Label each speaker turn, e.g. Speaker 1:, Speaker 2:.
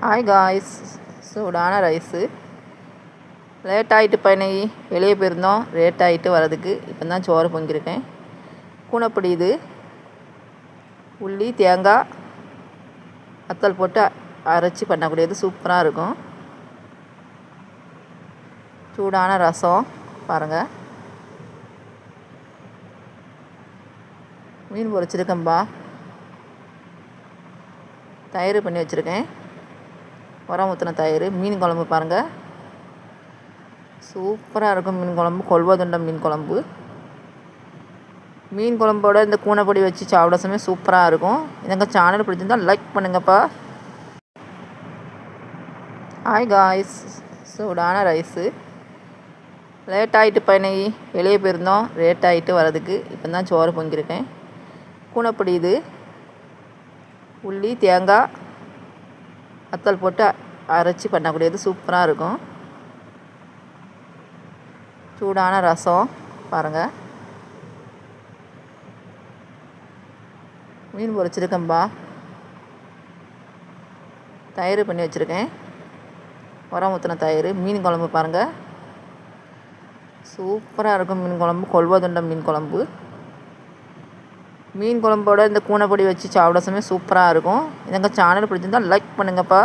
Speaker 1: Hi guys, சூடான rice. Late ஆகிட்டு பையனை வெளியே போயிருந்தோம். லேட் ஆகிட்டு வரதுக்கு இப்போ தான் சோறு பொங்கியிருக்கேன். கூனப்பொடி இது, உள்ளி தேங்காய் வத்தல் போட்டு அரைச்சி பண்ணக்கூடியது சூப்பராக இருக்கும். சூடான ரசம் பாருங்கள். மீன் பொரிச்சிருக்கேன்பா. தயிர் பண்ணி வச்சுருக்கேன். உரம் ஊற்றின தயிர். மீன் குழம்பு பாருங்கள், சூப்பராக இருக்கும். மீன் குழம்பு கொல்வதுண்டம் மீன் குழம்பு. மீன் குழம்போட இந்த கூனைப்பொடி வச்சு சாப்பிட சமயம் சூப்பராக இருக்கும். எங்கள் சேனல் பிடிச்சிருந்தால் லைக் பண்ணுங்கப்பா. ஹாய் காய்ஸ், சூடான ரைஸு. லேட் ஆகிட்டு பையனை வெளியே போயிருந்தோம். லேட் ஆகிட்டு வரதுக்கு இப்போ தான் சோறு பொங்கியிருக்கேன். கூனைப்பொடி இது, உள்ளி தேங்காய் வத்தல் போட்டு அரைச்சி பண்ணக்கூடியது சூப்பராக இருக்கும். சூடான ரசம் பாருங்கள். மீன் பொரிச்சிருக்கேன்பா. தயிர் பண்ணி வச்சுருக்கேன். உரம் ஊற்றின தயிர். மீன் குழம்பு பாருங்கள், சூப்பராக இருக்கும். மீன் குழம்பு கொல்வதுண்டம் மீன் குழம்பு. மீன் குழம்போட இந்த கூனைப்பொடி வச்சு சாப்பிட சமயம் சூப்பராக இருக்கும். எங்கள் சேனல் பிடிச்சிருந்தால் லைக் பண்ணுங்கப்பா.